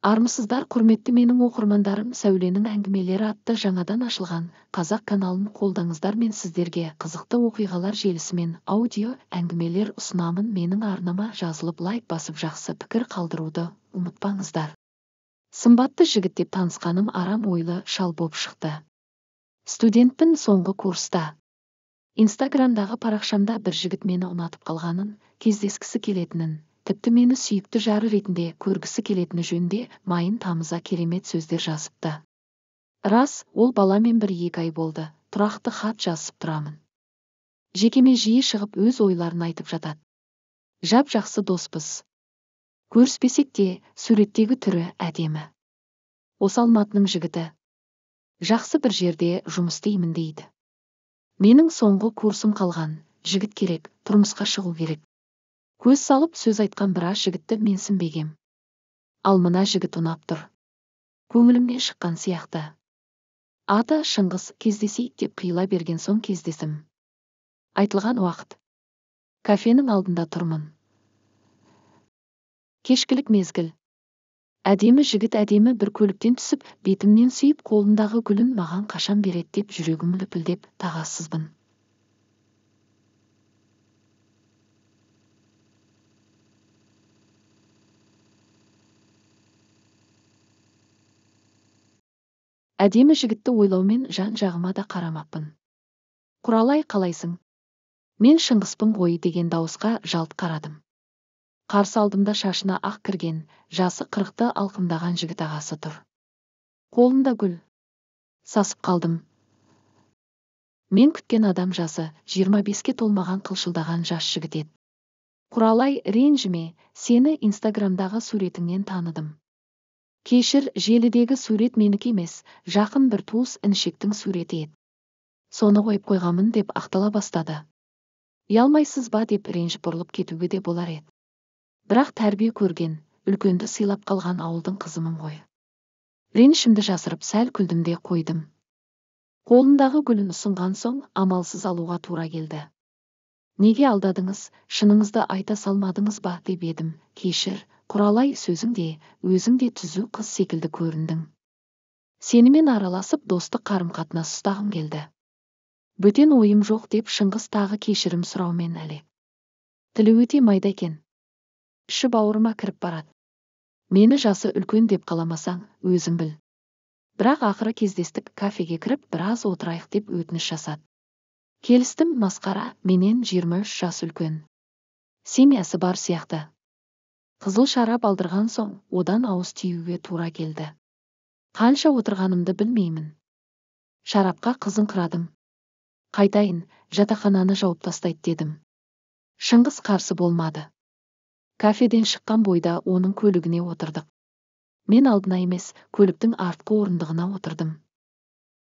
Армысыздар, құрметті менің оқырмандарым, Сәуленің әңгімелері атты жаңадан ашылған қазақ каналын қолдаңыздар. Мен сіздерге қызықты оқиғалар желісімен аудио әңгімелер ұсынамын. Менің арнама жазылып лайк басып жақсы пікір қалдыруды ұмытпаңыздар. Сымбатты жігіт деп танысқаным арам ойлы шал боп шықты. Студентпін, соңғы курста. Инстаграмдағы парақшамда бір жігіт мені ұнатып қалғанын, кездескісі келетінін, тіпті мені сүйікті жары ретінде көргісі келетіні жөнінде майын тамыза керемет сөздер жазыпты. Рас, ол баламен 1-2 ай болды, тұрақты хат жазып тұрамын. Жекеме жиі шығып өз ойларын айтып жатады. Жап-жақсы доспыз. Көріспесек те, суреттегі түрі әдемі. Осы Алматының жігіті. Жақсы бір жерде жұмыс істеймін дейді. Менің соңғы курсым қалған, жігіт керек, тұрмысқа шығу керек. Көз салып сөз айтқан біраз жігітті менсінбегем. Ал мына жігіт ұнап тұр. Көңілімнен шыққан сияқты. Аты Шыңғыс, кездесейік деп қиыла берген соң кездесім. Айтылған уақыт. Кафенің алдында тұрмын. Кешкілік мезгіл. Әдемі жігіт әдемі бір көліктен түсіп, бетімнен сүйіп, қолындағы гүлін маған қашан береді деп жүрегім лүпілдеп тағассызбын. Әдемі жігітті ойлаумен жан-жағыма да қарамаппын. Құралай, қалайсың? Мен Шыңғыспын ғой деген дауысқа жалт қарадым. Қарсы алдымда шашына ақ кірген, жасы 40-ты алқымдаған жігіт ағасы тұр. Қолында гүл. Сасып қалдым. Мен күткен адам жасы 25-ке толмаған қылшылдаған жас жігіт еді. Құралай, ренжіме, сені Инстаграмдағы суретіңнен таныдым. Кешір, желідегі сурет менікі емес, жақын бір туыс інішектің суреті еді. Соны қойып қойғамын деп ақтала бастады. Ұялмайсыз ба деп ренжіп бұрылып кетуге де болар еді. Бірақ тәрбие көрген, үлкенді сыйлап қалған ауылдың қызымын ғой. Ренішімді жасырып сәл күлдім де қойдым. Қолындағы гүлін ұсынған соң амалсыз алуға тура келді. Неге алдадыңыз, шыныңызды айта салмадыңыз ба деп едім. Кешір, Құралай, сөзіңде, өзіңде түзу қыз секілді көріндің. Сенімен араласып достық қарым-қатынас ұстағым келді. Бөтен ойым жоқ деп Шыңғыс тағы кешірім сұраумен әлек. Тілі өте майда екен. Іші бауырыма кіріп барады. Мені жасы үлкен деп қаламасаң, өзің біл. Бірақ ақыры кездестік, кафеге кіріп біраз отырайық деп өтініш жасады. Келістім, масқара, менен 23 жас үлкен. Семьясы бар сияқты. Қызыл шарап алдырған соң, одан ауыз тиюге тура келді. Қанша отырғанымды білмеймін. Шарапқа қызыңқырадым. Қайтайын, жатақхананы жауып тастайды дедім. Шыңғыс қарсы болмады. Кафеден шыққан бойда оның көлігіне отырдық. Мен алдына емес, көліктің артқы орындығына отырдым.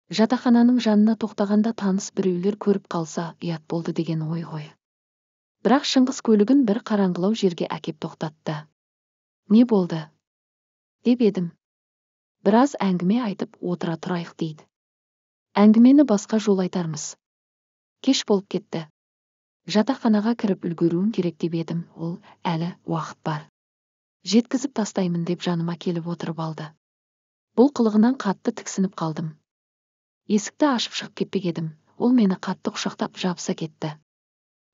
Жатақхананың жанына тоқтағанда таныс біреулер көріп қалса, ұят болды деген ой ғой. Бірақ Шыңғыс көлігін бір қараңғылау жерге әкеп тоқтатты. Не болды? Деп едім. Біраз әңгіме айтып отыра тұрайық дейді. Әңгімені басқа жол айтармыз. Кеш болып кетті. Жатақханаға кіріп үлгеруім керек деп едім, ол әлі уақыт бар. Жеткізіп тастаймын деп жаныма келіп отырып алды. Бұл қылығынан қатты тіксініп қалдым. Есікті ашып шығып кетпек едім, ол мені қатты құшақтап жабыса кетті.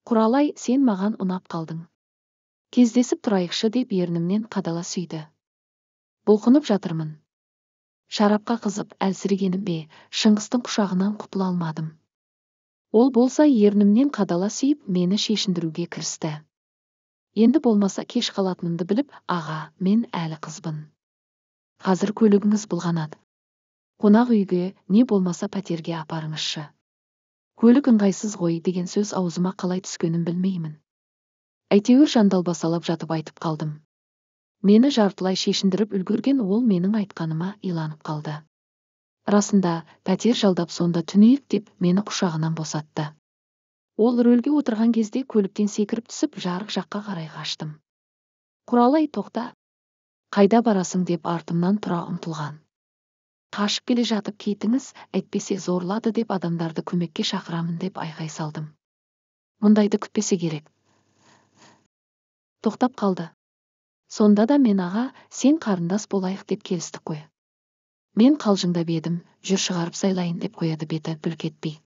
Құралай, сен маған ұнап қалдың. Кездесіп тұрайықшы деп ернімнен қадала сүйді. Бұлқынып жатырмын. Шарапқа қызып әлсірегенім бе, Шыңғыстың құшағынан құтыла алмадым. Ол болса ернімнен қадала сүйіп, мені шешіндіруге кірісті. Енді болмаса кеш қалатынымды біліп, аға, мен әлі қызбын. Қазір көлігіңіз былғанады. Қонақ үйге, не болмаса пәтерге апарыңызшы. Көлік ыңғайсыз ғой деген сөз аузыма қалай түскенін білмеймін. Әйтеуір жандалбасалап жатып айтып қалдым. Мені жартылай шешіндіріп үлгерген ол менің айтқаныма иланып қалды. Расында, пәтер жалдап сонда түнейік деп мені құшағынан босатты. Ол рөлге отырған кезде көліктен секіріп түсіп жарық жаққа қарай қаштым. Құралай, тоқта. Қайда барасың деп артымнан тұра ұмтылған. Қашып келе жатып кетіңіз, әйтпесе зорлады деп адамдарды көмекке шақырамын деп айғай салдым. Мұндайды күтпесе керек. Тоқтап қалды. Сонда да мен аға, сен қарындас болайық деп келістік қой. Мен қалжыңдап едім, жүр шығарып сайлайын деп қояды беті бүлк етпей.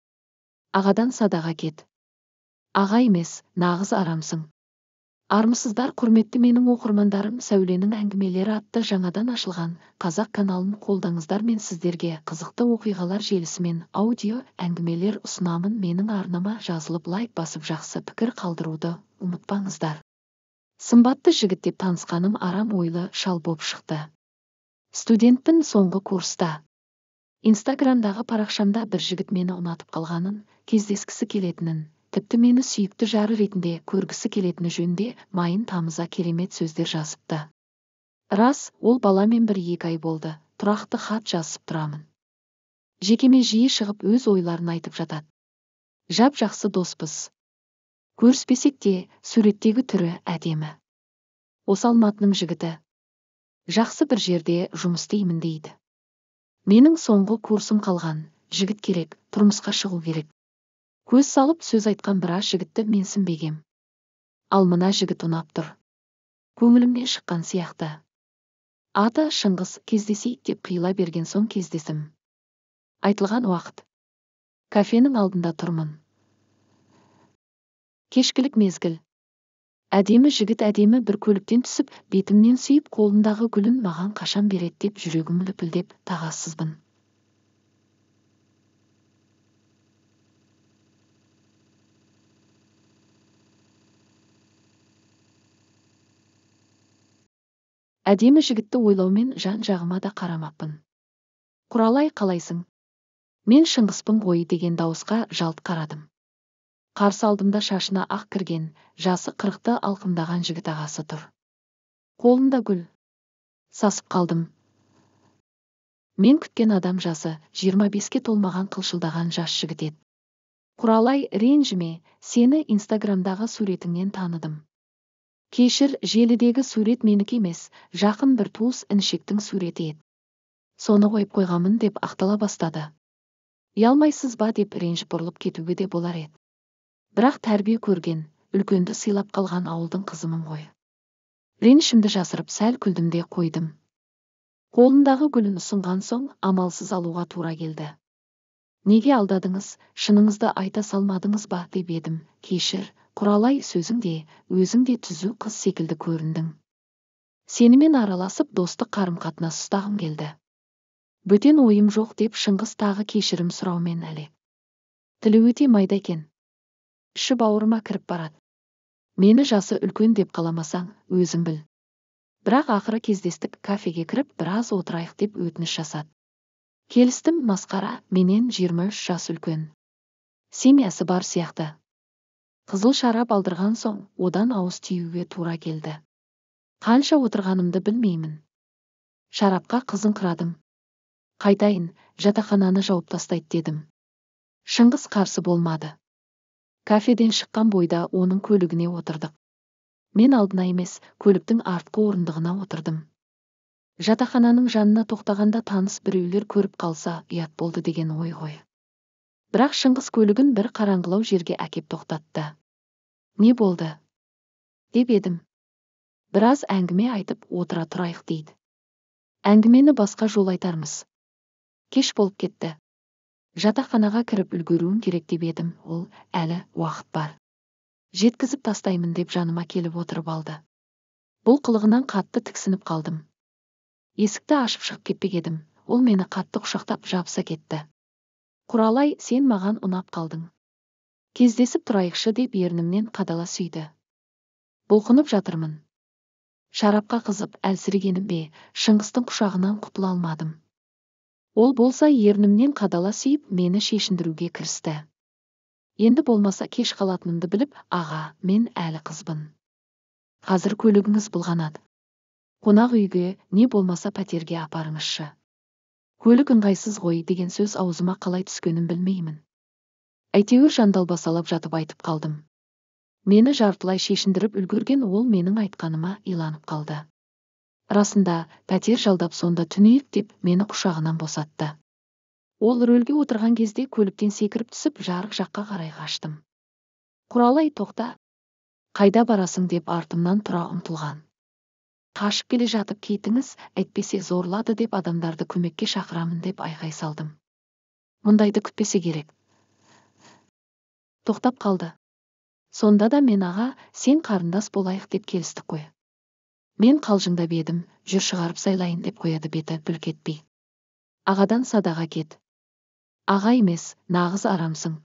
Ағадан садаға кет. Аға емес, нағыз арамсың. Армысыздар құрметті менің оқырмандарым, Сәуленің әңгімелері атты жаңадан ашылған қазақ каналын қолдаңыздар, мен сіздерге қызықты оқиғалар желісімен аудио әңгімелер ұсынамын. Менің арнама жазылып лайк басып жақсы пікір қалдыруды ұмытпаңыздар. Сымбатты жігіт деп танысқаным арам ойлы шал боп шықты. Студентпін, соңғы курста. Инстаграмдағы парақшамда бір жігіт мені ұнатып қалғанын, кездескісі келетінін, тіпті мені сүйікті жары ретінде көргісі келетіні жөнінде майын тамыза керемет сөздер жазыпты. Рас, ол баламен 1-2 ай болды, тұрақты хат жазып тұрамын. Жекеме жиі шығып өз ойларын айтып жатады. Жап-жақсы доспыз. Көріспесек те, суреттегі түрі әдемі. Осы Алматының жігіті. Жақсы бір жерде жұмыс істеймін дейді. Менің соңғы курсым қалған, жігіт керек, тұрмысқа шығу керек. Көз салып сөз айтқан біраз жігітті менсінбегем. Ал мына жігіт ұнап тұр. Көңілімнен шыққан сияқты. Аты Шыңғыс, кездесейік деп қиыла берген соң кездесім. Айтылған уақыт. Кафенің алдында тұрмын. Кешкілік мезгіл. Әдемі жігіт әдемі бір көліктен түсіп, бетімнен сүйіп, қолындағы гүлін маған қашан береді деп жүрегім лүпілдеп, тағатсызбын. Әдемі жігітті ойлаумен жан-жағыма да қарамаппын. Құралай, қалайсың? Мен Шыңғыспын ғой деген дауысқа жалт қарадым. Қарсы алдымда шашына ақ кірген, жасы 40-ты алқымдаған жігіт ағасы тұр. Қолында гүл. Сасып қалдым. Мен күткен адам жасы 25-ке толмаған қылшылдаған жас жігіт еді. Құралай, ренжіме, сені Инстаграмдағы суретіңнен таныдым. Кешір, желідегі сурет менікі емес, жақын бір туыс інішектің суреті еді. Соны қойып қойғамын деп ақтала бастады. Ұялмайсыз ба деп ренжіп бұрылып кетуге де болар еді. Бірақ тәрбие көрген, үлкенді сыйлап қалған ауылдың қызымын ғой. Ренішімді жасырып сәл күлдім де қойдым. Қолындағы гүлін ұсынған соң амалсыз алуға тура келді. Неге алдадыңыз, шыныңызды айта салмадыңыз ба деп едім. Кешір, Құралай, сөзіңде, өзіңде түзу қыз секілді көріндің. Сенімен араласып достық қарым-қатынас ұстағым келді. Бөтен ойым жоқ деп Шыңғыс тағы кешірім сұраумен әлек. Тілі өте майда екен. Іші бауырыма кіріп барады. Мені жасы үлкен деп қаламасаң, өзің біл. Бірақ ақыры кездестік, кафеге кіріп біраз отырайық деп өтініш жасады. Келістім, масқара, менен 23 жас үлкен. Семьясы бар сияқты. Қызыл шарап алдырған соң, одан ауыз тиюге тура келді. Қанша отырғанымды білмеймін. Шарапқа қызыңқырадым. Қайтайын, жатақхананы жауып тастайды дедім. Шыңғыс қарсы болмады. Кафеден шыққан бойда оның көлігіне отырдық. Мен алдына емес, көліктің артқы орындығына отырдым. Жатақхананың жанына тоқтағанда таныс біреулер көріп қалса, ұят болды деген ой ғой. Бірақ Шыңғыс көлігін бір қараңғылау жерге әкеп тоқтатты. Не болды? Деп едім. Біраз әңгіме айтып отыра тұрайық дейді. Әңгімені басқа жол айтармыз. Кеш болып кетті. Жатақханаға кіріп үлгеруім керек деп едім, ол әлі уақыт бар. Жеткізіп тастаймын деп жаныма келіп отырып алды. Бұл қылығынан қатты тіксініп қалдым. Есікті ашып шығып кетпек едім, ол мені қатты құшақтап жабыса кетті. Құралай, сен маған ұнап қалдың. Кездесіп тұрайықшы деп ернімнен қадала сүйді. Бұлқынып жатырмын. Шарапқа қызып әлсірегенім бе, Шыңғыстың құшағынан құтыла алмадым. Ол болса ернімнен қадала сүйіп, мені шешіндіруге кірісті. Енді болмаса кеш қалатынымды біліп, аға, мен әлі қызбын. Қазір көлігіңіз былғанады. Қонақ үйге, не болмаса пәтерге апарыңызшы. Көлік ыңғайсыз ғой деген сөз аузыма қалай түскенін білмеймін. Әйтеуір жандалбасалап жатып айтып қалдым. Мені жартылай шешіндіріп үлгерген ол менің айтқаныма иланып қалды. Расында, пәтер жалдап сонда түнейік деп мені құшағынан босатты. Ол рөлге отырған кезде көліктен секіріп түсіп жарық жаққа қарай қаштым. Құралай, тоқта. Қайда барасың деп артымнан тұра ұмтылған. Қашып келе жатып кетіңіз, әйтпесе зорлады деп адамдарды көмекке шақырамын деп айғай салдым. Мұндайды күтпесе керек. Тоқтап қалды. Сонда да мен аға, сен қарындас болайық деп келістік қой. Мен қалжыңдап едім, жүр шығарып сайлайын деп қояды беті бүлк етпей. Ағадан садаға кет. Аға емес, нағыз арамсың.